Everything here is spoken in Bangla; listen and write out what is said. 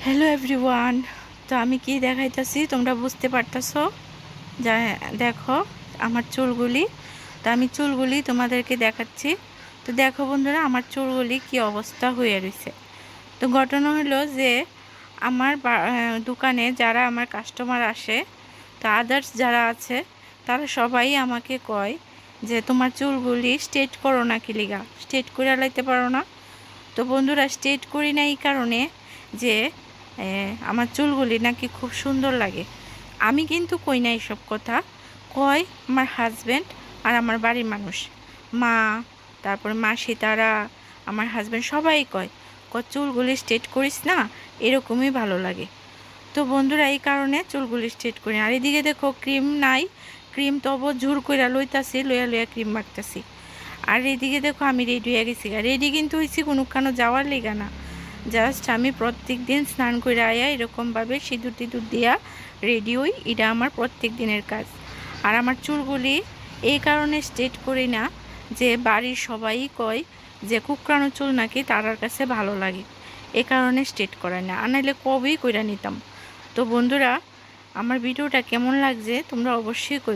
Hello everyone. তো আমি কি দেখাইতেছি তোমরা বুঝতে পারতেছো? যা দেখো আমার চুলগুলি। তো আমি চুলগুলি তোমাদেরকে দেখাচ্ছি। তো দেখো বন্ধুরা, আমার চুলগুলি কি অবস্থা হয়ে রয়েছে। তো ঘটনা হলো যে আমার দোকানে যারা আমার কাস্টমার আসে, তো আদার্স যারা আছে তারা সবাই আমাকে কয় যে তোমার চুলগুলি স্ট্রেট করো না, কি লিগা স্ট্রেট করে লাইতে পারো না। তো বন্ধুরা, স্ট্রেট করি না এই কারণে যে আমার চুলগুলি নাকি খুব সুন্দর লাগে। আমি কিন্তু কই না এইসব কথা, কয় আমার হাজব্যান্ড আর আমার বাড়ির মানুষ, মা, তারপরে মাসি, তারা, আমার হাজব্যান্ড সবাই কয় চুলগুলি স্ট্রেট করিস না, এরকমই ভালো লাগে। তো বন্ধুরা, এই কারণে চুলগুলি স্ট্রেট করি। আর এদিকে দেখো ক্রিম নাই, ক্রিম তবু ঝুর কইরা লইতাছি, লইয়া ক্রিম মাখতেছি। আর এইদিকে দেখো আমি রেডি হয়ে গেছি। রেডি কিন্তু হয়েছি কোনোখানো যাওয়ার লেগা না, জাস্ট আমি প্রত্যেক দিন স্নান করে আয়া এরকমভাবে সিঁদুর টিঁদুর দিয়া রেডি হই। এটা আমার প্রত্যেক দিনের কাজ। আর আমার চুলগুলি এই কারণে স্ট্রেট করি না যে বাড়ির সবাই কয় যে কুকরানো চুল নাকি তারার কাছে ভালো লাগে, এ কারণে স্ট্রেট করাই না, আর নাহলে কবেই কইরা নিতাম। তো বন্ধুরা, আমার ভিডিওটা কেমন লাগছে তোমরা অবশ্যই কইবে।